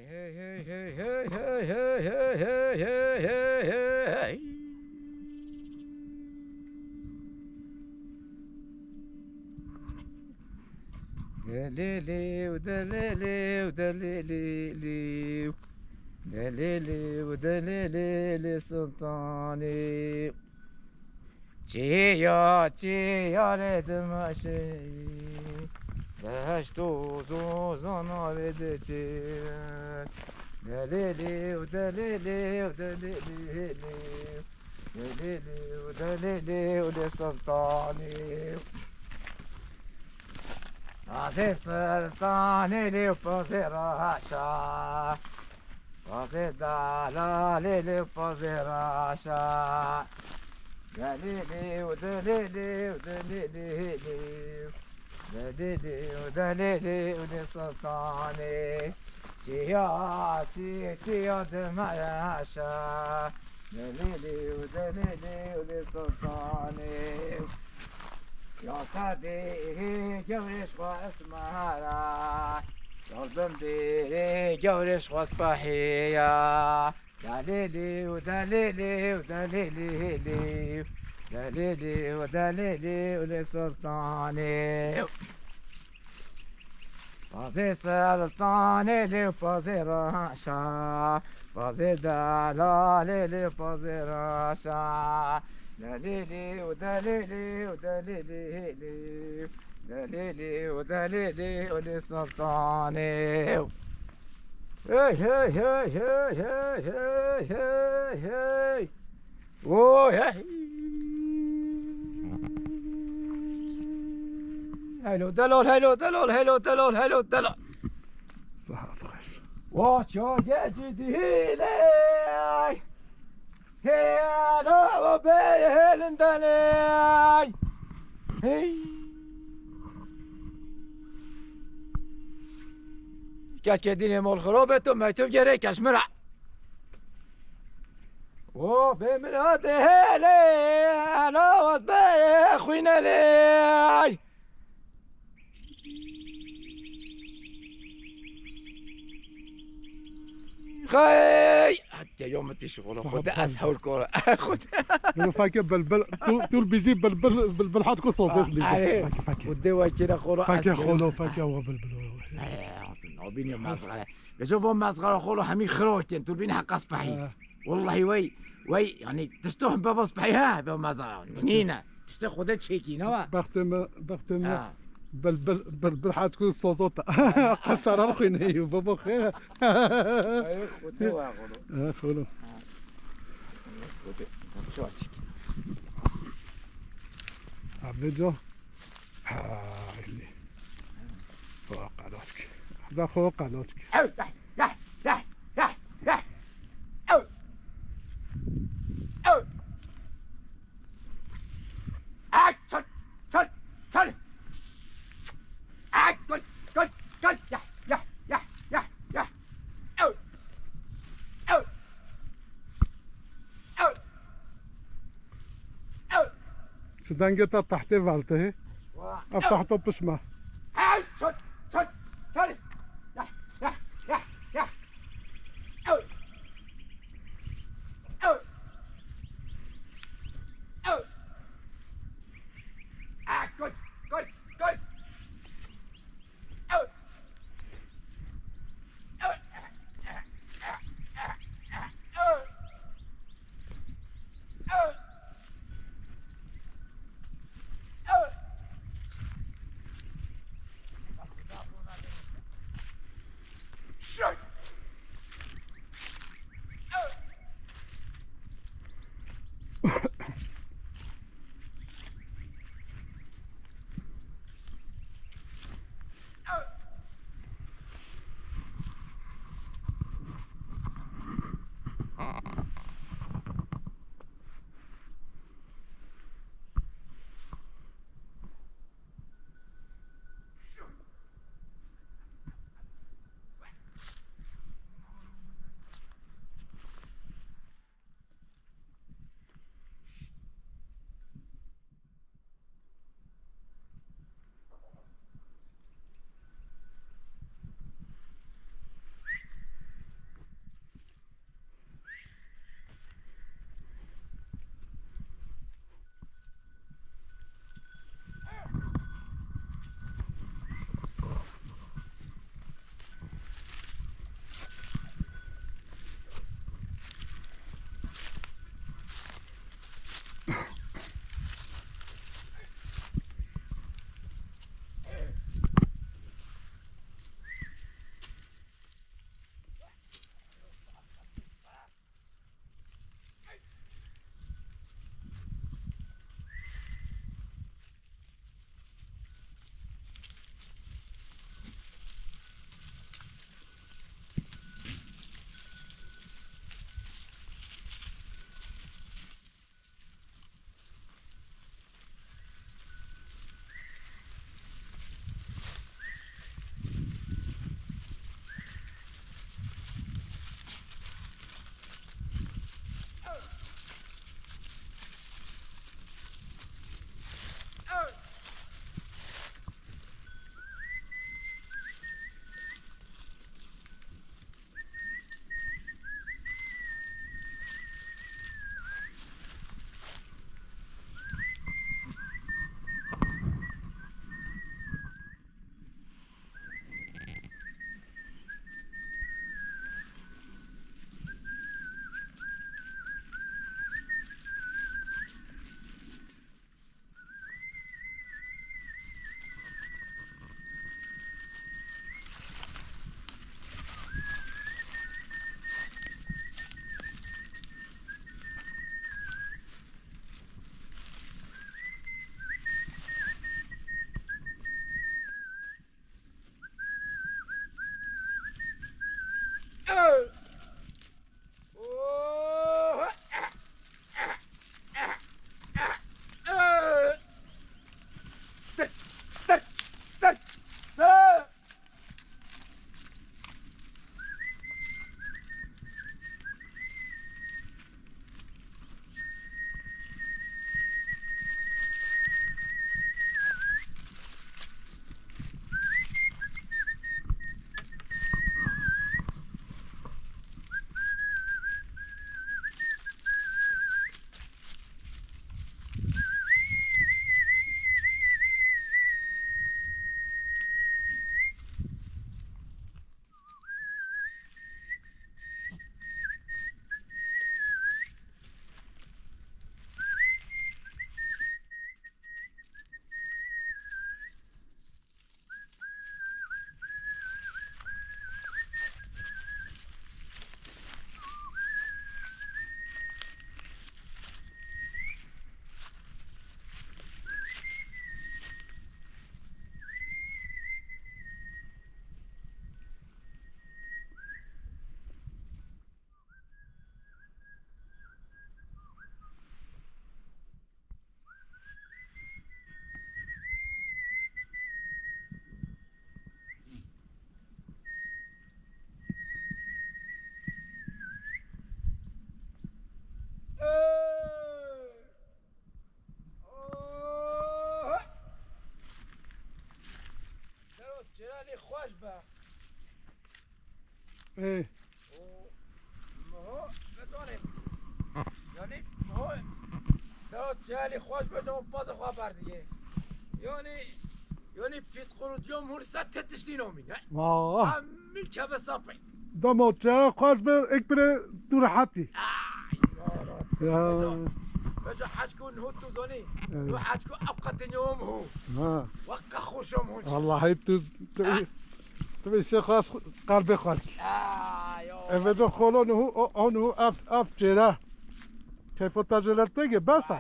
hey, hey, hey, hey, hey, hey, hey, hey, hey, hey, hey. دليلي ودليلي ودليلي دليلي ودليلي سلطاني چیا چیا ردمشی دشتو زوزانا بده چیرد دلیلی و دلیلی و دلیلی دلیلی و دلیلی و لسلطاني هذه سلطاني لي وفزر هاشا وفي دلالي لي وفزر هاشا دليلي ودليلي ودليلي دليلي ودليلي ولسلطاني شيا دمعشا دليلي ودليلي ولسلطاني يا صديقي جورش واسمارا صلبن بيري جورش واسبحيا دليلي ودليلي ودليلي دليلي ودليلي ولسلطاني فازي سلطاني لي فازي راشا فازي دلالي لي فازي راشا دليلي ودليلي ودليلي دليلي ودليلي ولسلطاني Hey, hey, hey, hey, hey, hey, hey, hey. Oh, hey. Hello, Dalol, hello, Dalol, hello, Dalol, hello, Dalol. صحة خش. Watch your gadget healing. Hello, obey Helen Daley. Hey. كديني مول خروبته ما تبجري كشمرة او بمن هذه هالي انا وصبي اخوينا لي خي حتى يوم تشغل خد اسهل الكرة خد فاكر بلبل طول بيجيب بلبل حد كل صوت فاكر ودي كده خلو فاكر خلو فاكر هو بلبل بيني وما صغير بشوفهم ما صغير خلو حمي خروتين تقول بيني حق اصبحي والله وي يعني تشتوهم بابا اصبحي ها بابا ما صغير نينا تشتو خدت شيكي نوا بختم بلبل حد كل صوت قصت على اخوي نهي بابا خير خلو عبدو اللي فوق علوتك ذا فوق علوتك سدنجة تحت فالته افتح طب اسمه ای مهو بدانیم یعنی مهو در چهلی خوش بجام باز خواه بردیگه یعنی پیس خروجی هم هر ست تتشتی نامین همین که به صفحه داماد چرا خواست به ایک بره دور حتی بجا حج کن هو تو زانی نو حج کن ابقى يوم هو وقع خوشم هو والله تو میشه خواست قلب خالک اوجا خلون هو آن هو اف جرا كيف تجلتك بس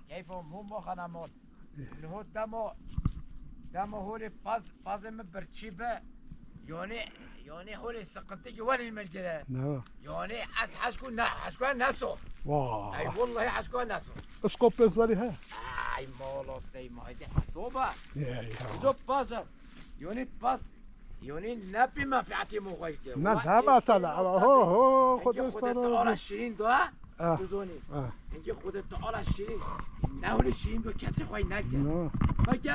كيف مو خدمات هو دمو هو فاز من برشيبه يعني هو سقطتك ولا الملجله يعني حشكون ناسو اي والله حشكون ناسو اسقط بس ولي ها اي مالوتي ما هي حسوبه دو بازر يعني نبي ما في عتي مغيته لا مثلا هو خودش تعال شیرین دو دوزونی اینکه خودت تعال شیرین نهول شیرین به کسی خواهی نکرد مگه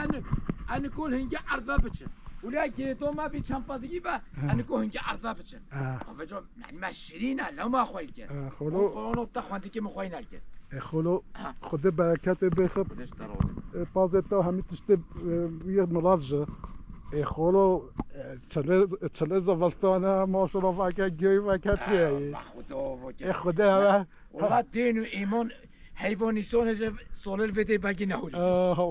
ان کل هنگه عرضه بچه ولی اگه تو ما بی چمپازگی با ان کل هنگه عرضه بچه اما جو من شیرینه لو ما خواهی کرد خلو قرآن تخوندی که مخواهی نکرد خلو خود برکت بخب خودش تراوده پازتا همی تشته یه ملاجه خلو چله زوستانه ماشالله فکر گوی فکر چیه خدا والله دین و ایمان حیوانی سونه سولل ویده بگی نهولی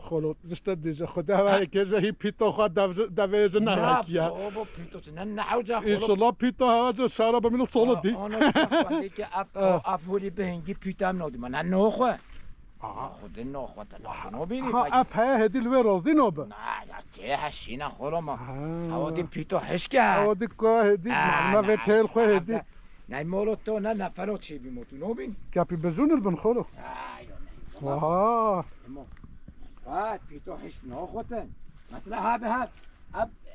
خلو دشته دیجه خدا که هی پیتا خود دویز نهکیه نه بابا پیتا چه نه نحوجه ایشالله پیتا هوا شراب منو سولو دی آنو تفاندی که افولی به هنگی پیتا هم نادی من نه نخواه خود نخواه تلاشنو بینی اف هدی لوی رازی نابه نه چه هشینه خورم هوا دی پیتا هشکه هوا دی که هدی ما و تیل خواه هدی نه مولو تو نه نفرو چی بیمو تو نو بین کپی بزون البن خورو بعد پیتا هشت نخوتن مثلا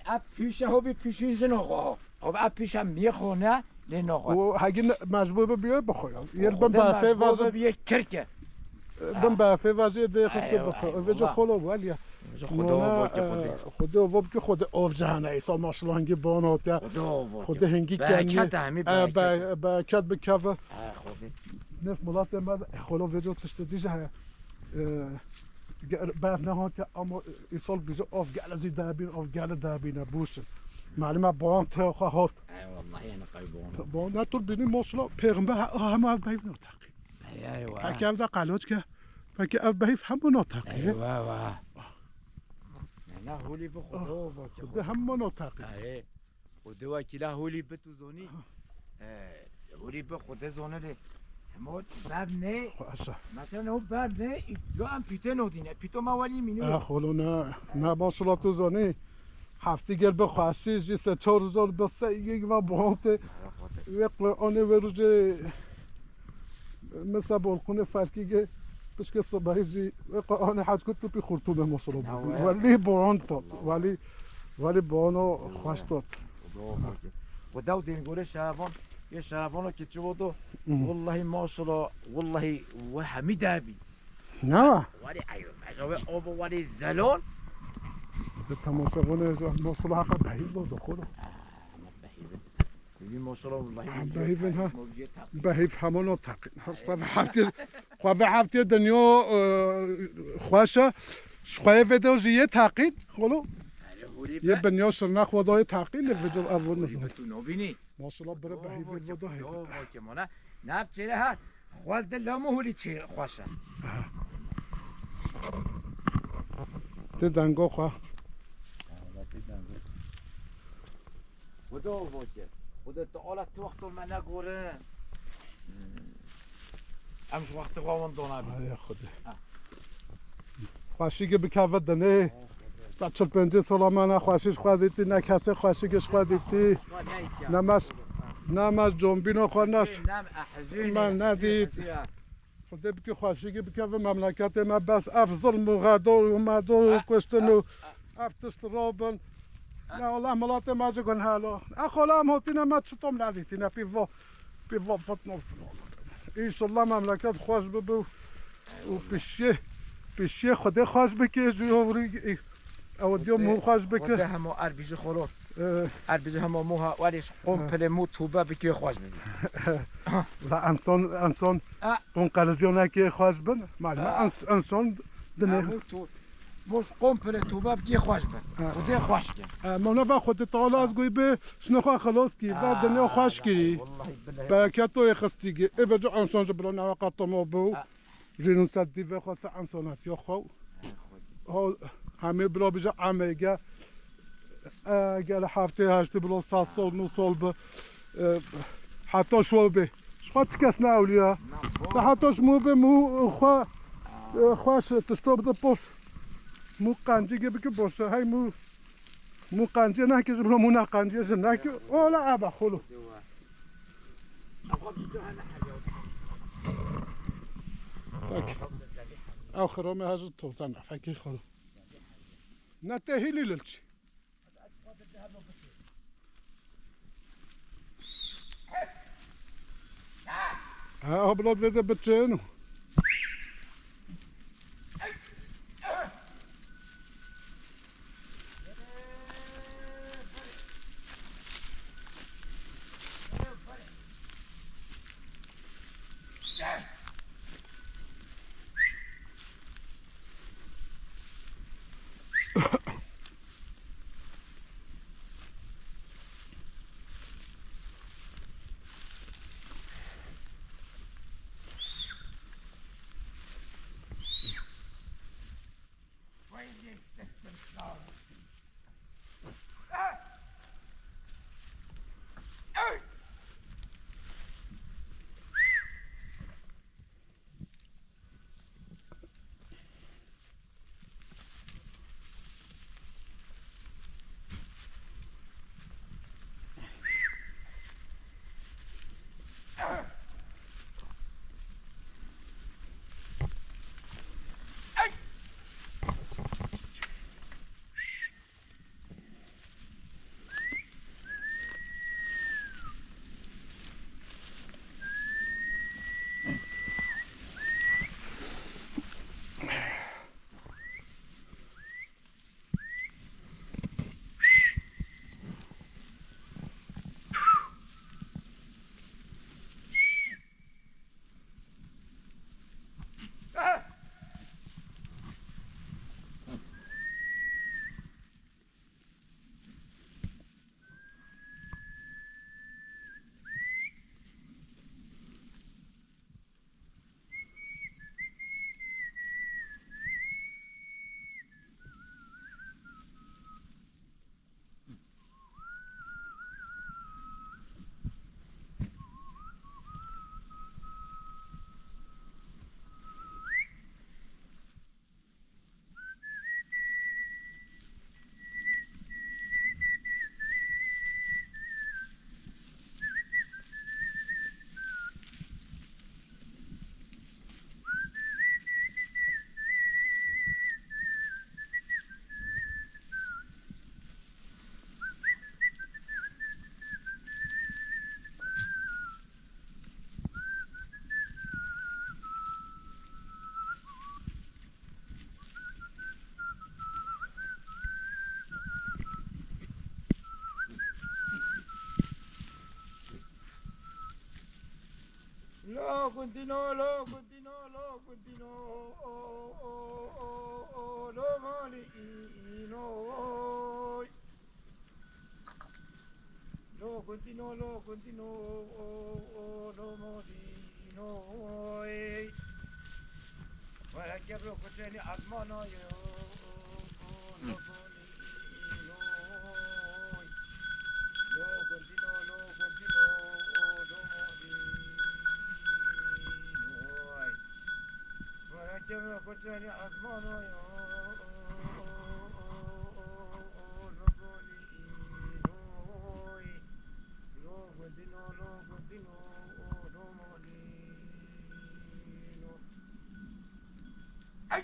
اب پیشه ها بی پیشیش نخواه اب پیشه میخونه نه نخواه و هگی مجبور بیای بخواه یلبن برفه وزن بیای کرکه بن برفه وزن ده خسته بخواه وجه خلو ولی خدا واب که خود آف جهنه ایسا ماشالله هنگی بانات یا خدا هنگی کنی برکت بکوه نف ملات بعد خلا وجه تشت دیجه برف نهات اما ایسال بیجه آف گل زی دربین آف گل دربینه بوشن معلومه بان تا خواهد والله انا قلبون بان نتول بینی ماشالله پیغمبر همه اف بهیف نتاقی هکی اف دا قلوت که فکی اف بهیف همه نتاقی نه هولی به خدا خدا همه نتاقی خدا وکیله هولی به تو زونی هولی به خدا زونه لی اما باب نه مثلا هو باب نه لو ام پیته نودینه پیتو موالی مینو خلو نه ماشالله تو زونی هفته گل به خواستی جی 4000 بسه یک و بانت وقل آن وروج مثل بالکن فرقی که بس که صبحی جی وقل آن حد کت پی خورتو به ماشالله ولی بانت ولی بانو خوش داد خدا و دینگوره شعبان یه شعبانو که چه بودو والله ماشالله والله و همی دربی نه ولی ایو مجاوه آب ولی زلون تماشا کنه ماشالله حقا بهیب بود خدا ببین ماشالله والله بهیب ها بهیب همونو تقین خواه هفته دنیا خوشه خواه ویدیو جیه تقین خلو یه بنیا سرنا خدای تقین ویدیو اول نزد تو نبینی ماشالله بره بهیب ویدیو که مانا نب چیره ها خوال دلمو هولی چی خوشه ته دنگا خواه خدا واکه خدا تعالی تو وقت من نگوره امش وقت قوان دونه یا خدا خوشی که بکوه دنه بچه 50 سال من خوشیش خودیتی نه کسی خوشیش خودیتی نمش جنبینا خوانش من ندید خدا بکی خوشی که بکوه مملکت ما بس افضل مغدار و مدار و کشتن و افتست رابن نه الله ملات ماجه کن حالا اخولا هم هاتی نه چطور ندیتی نه پیوا فتنال ایشالله مملکت خوش ببو و پیشی خدا خوش بکی جوری اودیو مو خوش بکی خدا همو عربیش خورو هر بیزه همه موها ولیش قمپل مو توبه بکی خوش ببین لا انسان اون قلزیونه که خوش بن معلومه انسان دنه مش قمپل توبه بکی خوش بن خودی خوش کن مونا با خود تعالی از گوی به شنو خلاص کی و دنیا خوش کی برکتو خستیگی ای جو انسان جبرا نواقات ما بو جنون صدی و خاص انسانات یا خو همه برا بیجا عمیگه اگر هفته هشته بلا 100 سال 9 سال به حتی شو به شو تکس ناولیا حتی شمو به مو خواش تشتو بده پوش مو قنجی که بکه باشه های مو قنجی نه که جبرا مو نه قنجی نه که ولا ابا خلو او خرامه هاجو توزن فکر خلو نه تهیلی للچی ها بلاد بده بچنو Lo continuo, lo continuo, lo continuo, lo molino. Lo continuo, lo continuo, lo molino. Para que abro coche ni asmano yo, lo molino. Lo continuo, lo continuo, lo molino. Para coche ni asmano yo, lo molino. Lo continuo, lo continuo, lo molino. ¡Ay!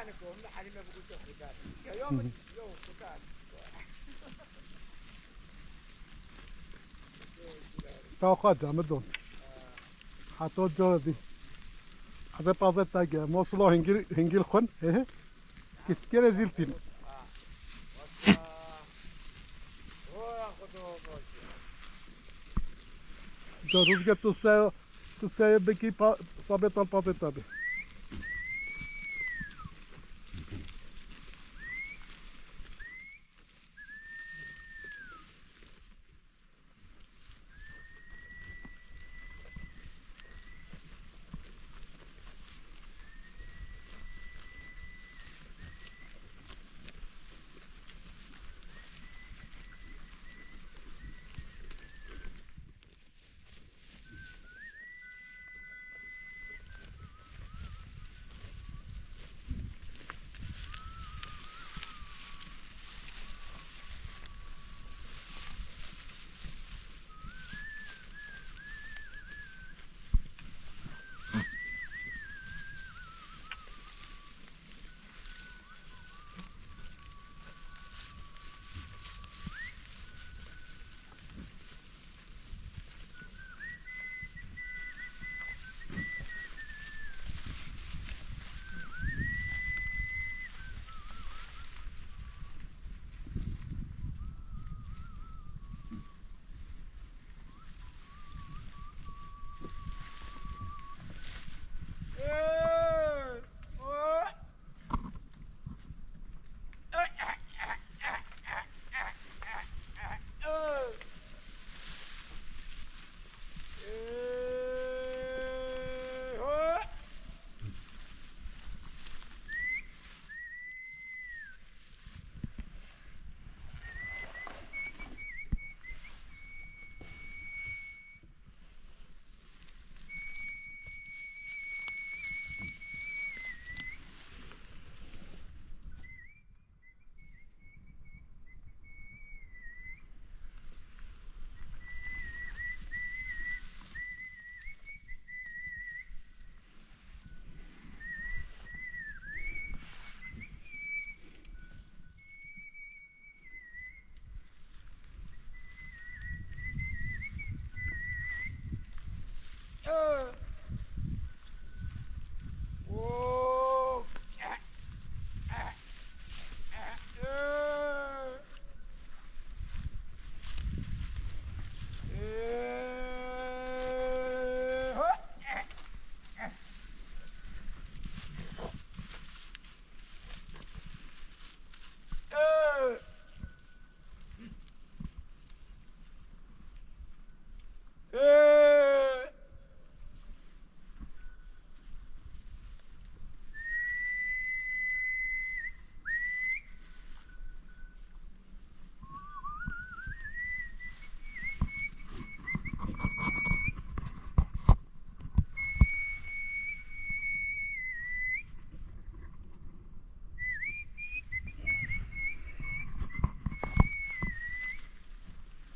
خانكم لا حريم بقول تخرجات يا يوم يوم سكان تا خواهد جامدون حتی جادی از پازت تاگه موصلو هنگیل خون كده زلتين جا روزگه تو سه بکی صابت الپازت تابه